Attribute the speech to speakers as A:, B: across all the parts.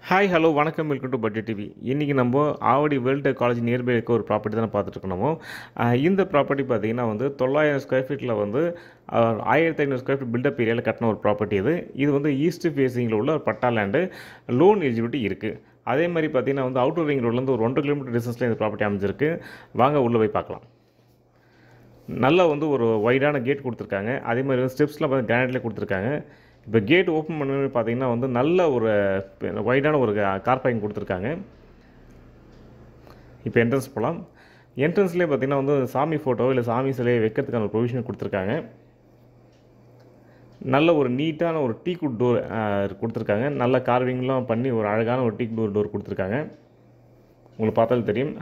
A: Hi hello வணக்கம் welcome to budget TV. இன்றைக்கி நம்ம ஆவடி வேர்ல்டு காலேஜ் நியர்பை இருக்க ஒரு ப்ராப்பர்ட்டி தான் பார்த்துட்ருக்கோம். இந்த ப்ராப்பர்ட்டி பார்த்திங்கன்னா வந்து 900 ஸ்கொயர் ஃபீட்டில் வந்து 1500 ஸ்கொயர் ஃபீட் பில்டப் ஏரியாவில் கட்டின ஒரு ப்ராப்பர்ட்டி இது வந்து ஈஸ்ட் ஃபேஸிங்கில் உள்ள ஒரு பட்டா லேண்டு. லோன் எலிஜிபிலிட்டி இருக்குது. அதே மாதிரி பார்த்திங்கன்னா வந்து அவுட்டர் ரிங் ரோட்லேருந்து ஒரு 1 கிலோமீட்டர் டிஸ்டன்ஸில் இந்த ப்ராப்பர்ட்டி அமைஞ்சிருக்கு. வாங்க உள்ளே போய் பார்க்கலாம். நல்லா வந்து ஒரு வைடான கேட் கொடுத்துருக்காங்க. அதே மாதிரி வந்து ஸ்டெப்ஸ்லாம் பார்த்து கிரானைட்லேயே கொடுத்துருக்காங்க. இப்போ கேட் ஓப்பன் பண்ணி பார்த்தீங்கன்னா வந்து நல்ல ஒரு வைடான ஒரு கார் பார்க்கிங் கொடுத்துருக்காங்க. இப்போ என்ட்ரன்ஸ் போகலாம். என்ட்ரன்ஸ்லேயே பார்த்தீங்கன்னா வந்து சாமி ஃபோட்டோ இல்லை சாமி சிலையை வைக்கிறதுக்கான ஒரு ப்ரொவிஷன் கொடுத்துருக்காங்க. நல்ல ஒரு நீட்டான ஒரு டீக்குட் டோர் கொடுத்துருக்காங்க. நல்ல கார்விங்லாம் பண்ணி ஒரு அழகான ஒரு டீக் டோர் கொடுத்துருக்காங்க. உங்களுக்கு பார்த்தாலும் தெரியும்.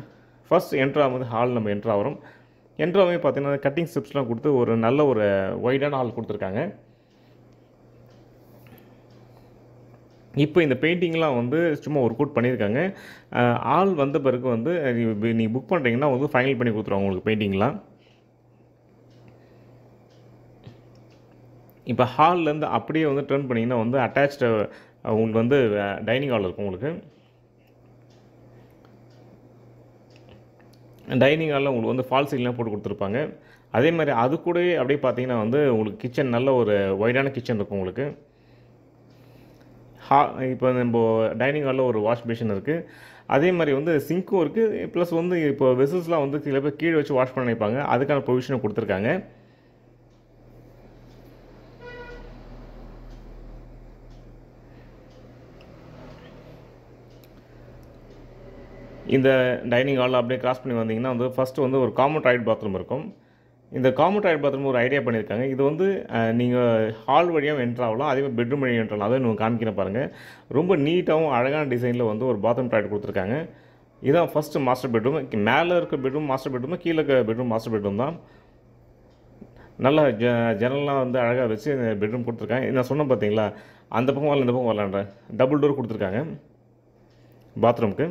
A: ஃபர்ஸ்ட் என்ட்ராக ஹால் நம்ம என்ட்ராகிறோம். என்ட்ராவே பார்த்தீங்கன்னா கட்டிங் ஸ்டெப்ஸ்லாம் கொடுத்து ஒரு நல்ல ஒரு வைடான ஹால் கொடுத்துருக்காங்க. இப்போ இந்த பெயிண்டிங்லாம் வந்து சும்மா ஒர்க் அவுட் பண்ணியிருக்காங்க. ஆள் வந்த பிறகு வந்து நீங்கள் புக் பண்ணுறீங்கன்னா வந்து ஃபைனல் பண்ணி கொடுத்துருவாங்க உங்களுக்கு பெயிண்டிங்லாம். இப்போ ஹால்லேருந்து அப்படியே வந்து டர்ன் பண்ணிங்கன்னா வந்து அட்டாச்டு உங்களுக்கு வந்து டைனிங் ஹால் இருக்கும். உங்களுக்கு டைனிங் ஹாலில் உங்களுக்கு வந்து ஃபால் சீலிங்லாம் போட்டு கொடுத்துருப்பாங்க. அதே மாதிரி அது கூடவே அப்படியே பார்த்தீங்கன்னா வந்து உங்களுக்கு கிச்சன் நல்ல ஒரு வைடான கிச்சன் இருக்கும் உங்களுக்கு. இப்போ நம்ம டைனிங் ஹாலில் ஒரு வாஷ் பேஷன் இருக்குது. அதே மாதிரி வந்து சிங்க்கும் இருக்குது. ப்ளஸ் வந்து இப்போ வெசல்ஸ்லாம் வந்து சில பேர் கீழே வச்சு வாஷ் பண்ண நினைப்பாங்க. அதுக்கான ப்ரொவிஷனும் கொடுத்துருக்காங்க. இந்த டைனிங் ஹாலில் அப்படியே கிராஸ் பண்ணி வந்தீங்கன்னா வந்து ஃபஸ்ட்டு வந்து ஒரு காமன் டாய்லெட் பாத்ரூம் இருக்கும். இந்த காமன் டாய்லெட் பாத்ரூம் ஒரு ஐடியா பண்ணியிருக்காங்க. இது வந்து நீங்கள் ஹால் வழியாக என்ட்ரு ஆகலாம். அதேமாதிரி பெட்ரூம் வழியாக என்ட்ரு ஆகலாம். அதை நீங்கள் காமிக்கிறேன் பாருங்கள். ரொம்ப நீட்டாகவும் அழகான டிசைனில் வந்து ஒரு பாத்ரூம் டாய்லெட் கொடுத்துருக்காங்க. இதுதான் ஃபஸ்ட்டு மாஸ்டர் பெட்ரூம். மேலே இருக்க பெட்ரூம் மாஸ்டர் பெட்ரூம், கீழே இருக்க பெட்ரூம் மாஸ்டர் பெட்ரூம் தான். நல்லா ஜன்னல்லாம் வந்து அழகாக வச்சு பெட்ரூம் கொடுத்துருக்காங்க. நான் சொன்னேன் பார்த்தீங்களா, அந்த பக்கம் வரல இந்த பக்கம் வரலான்ற டபுள் டோர் கொடுத்துருக்காங்க பாத்ரூமுக்கு.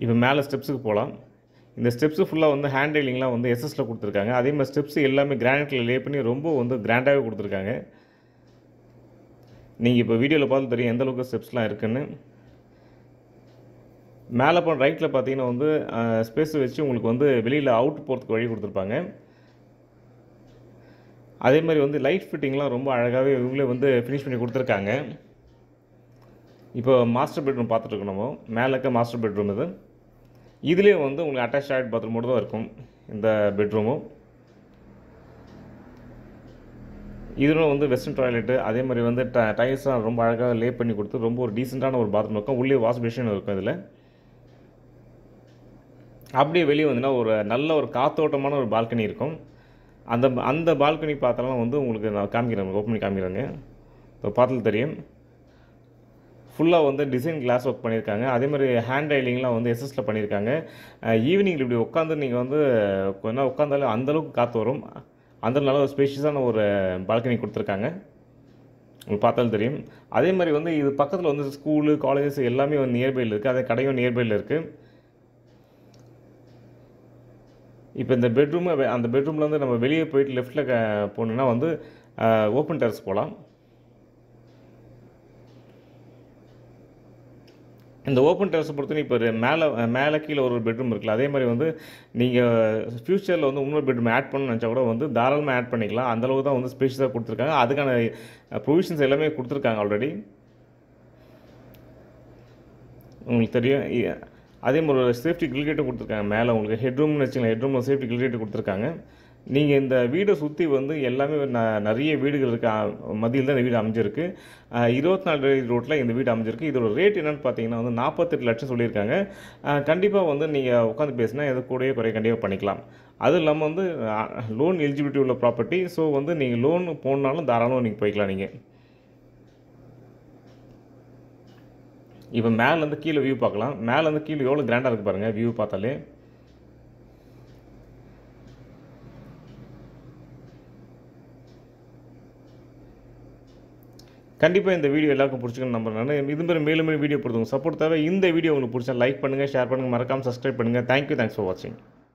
A: இப்போ மேலே ஸ்டெப்ஸுக்கு போகலாம். இந்த ஸ்டெப்ஸு ஃபுல்லாக வந்து ஹேண்ட் ரைலிங்லாம் வந்து எஸ்எஸில் கொடுத்துருக்காங்க. அதே மாதிரி ஸ்டெப்ஸ் எல்லாமே கிரானைட்டில் லே பண்ணி ரொம்ப வந்து கிராண்டாகவே கொடுத்துருக்காங்க. நீங்கள் இப்போ வீடியோவில் பார்த்து தெரியும் எந்த அளவுக்கு ஸ்டெப்ஸ்லாம் இருக்குதுன்னு. மேலே போன ரைட்டில் பார்த்தீங்கன்னா வந்து ஸ்பேஸ் வச்சு உங்களுக்கு வந்து வெளியில் அவுட் போகிறதுக்கு வழி கொடுத்துருப்பாங்க. அதே மாதிரி வந்து லைட் ஃபிட்டிங்லாம் ரொம்ப அழகாகவே இவங்களே வந்து ஃபினிஷ் பண்ணி கொடுத்துருக்காங்க. இப்போ மாஸ்டர் பெட்ரூம் பார்த்துட்ருக்கோம். நம்ம மேலே இருக்க மாஸ்டர் பெட்ரூம் இதுலேயே வந்து உங்களுக்கு அட்டாச் டாய்லெட் பாத்ரூமோடு தான் இருக்கும் இந்த பெட்ரூமும். இதுவும் வந்து வெஸ்டர்ன் டாய்லெட்டு. அதே மாதிரி வந்து டைல்ஸ்லாம் ரொம்ப அழகாக லே பண்ணி கொடுத்து ரொம்ப ஒரு டீசெண்டான ஒரு பாத்ரூம் இருக்கும். உள்ளே வாஷ் பேஷன் இருக்கும். இதில் அப்படியே வெளியே வந்தீங்கன்னா ஒரு நல்ல ஒரு காத்தோட்டமான ஒரு பால்கனி இருக்கும். அந்த பால்கனி பார்த்தாலும் வந்து உங்களுக்கு நான் காமிக்கிறேன், ஓப்பன் பண்ணி காமிக்கிறேங்க. இப்போ பார்த்தாலும் தெரியும். ஃபுல்லாக வந்து டிசைன் கிளாஸ் ஒர்க் பண்ணியிருக்காங்க. அதே மாதிரி ஹேண்ட் ரைலிங்லாம் வந்து எஸ்எஸில் பண்ணியிருக்காங்க. ஈவினிங்கில் இப்படி உட்காந்து நீங்கள் வந்து கொஞ்சம் உட்காந்தாலும் அந்தளவுக்கு காற்று வரும். அந்த நல்ல ஒரு ஸ்பேஷியஸான ஒரு பால்கனி கொடுத்துருக்காங்க. உங்களுக்கு பார்த்தாலும் தெரியும். அதே மாதிரி வந்து இது பக்கத்தில் வந்து ஸ்கூலு காலேஜஸ் எல்லாமே வந்து நியர்பையில் இருக்குது. அதே கடையும் நியர்பையில் இருக்குது. இப்போ இந்த பெட்ரூமு அந்த பெட்ரூம்லேருந்து நம்ம வெளியே போயிட்டு லெஃப்ட்டில் போனோம்னா வந்து ஓப்பன் டெரஸ் போகலாம். இந்த ஓப்பன் டெரஸை பொறுத்தவரை இப்போ மேலே கீழே ஒரு பெட்ரூம் இருக்குல்ல, அதே மாதிரி வந்து நீங்கள் ஃப்யூச்சரில் வந்து இன்னொரு பெட்ரூம் ஆட் பண்ணணும்னு நினச்சா கூட வந்து தாராளமாக ஆட் பண்ணிக்கலாம். அந்தளவு தான் வந்து ஸ்பேஷியஸாக கொடுத்துருக்காங்க. அதுக்கான ப்ரொவிஷன்ஸ் எல்லாமே கொடுத்துருக்காங்க ஆல்ரெடி. உங்களுக்கு தெரியும். அதே மாதிரி ஒரு சேஃப்டி கிரில்கேட்டும் கொடுத்துருக்காங்க. மேலே உங்களுக்கு ஹெட்ரூம்னு வச்சுக்கலாம். ஹெட்ரூமில் சேஃப்டி கிரில்கேட் கொடுத்துருக்காங்க. நீங்கள் இந்த வீடை சுற்றி வந்து எல்லாமே நிறைய வீடுகள் இருக்குது. மத்தியில் தான் இந்த வீடு அமைஞ்சிருக்கு. 24 ரோட்டில் இந்த வீடு அமைஞ்சிருக்கு. இதோட ரேட் என்னென்னு பார்த்தீங்கன்னா வந்து 48 லட்சம் சொல்லியிருக்காங்க. கண்டிப்பாக வந்து நீங்கள் உட்காந்து பேசினா எது கூடயே குறைய கண்டிப்பாக பண்ணிக்கலாம். அதுவும் இல்லாமல் வந்து லோன் எலிஜிபிலிட்டி உள்ள ப்ராப்பர்ட்டி. ஸோ வந்து நீங்கள் லோன் போனாலும் தாராளமாக நீங்கள் போய்க்கலாம். நீங்கள் இப்போ மேலேருந்து கீழே வியூ பார்க்கலாம். மேலேருந்து கீழே எவ்வளோ கிராண்டாக இருக்குது பாருங்கள் வியூ பார்த்தாலே. கண்டிப்பாக இந்த வீடியோ எல்லாருக்கும் பிடிச்சிக்கணும் நம்புறேன். இது மாதிரி மேலும் வீடியோ கொடுத்துங்க. சப்போர்ட் தேவை. இந்த வீடியோ உங்களுக்கு பிடிச்சா லைக் பண்ணுங்கள், ஷேர் பண்ணுங்கள், மறக்காமல் சப்ஸ்கிரைப் பண்ணுங்கள். தேங்க்யூ. தேங்க்ஸ் ஃபார் வாட்சிங்.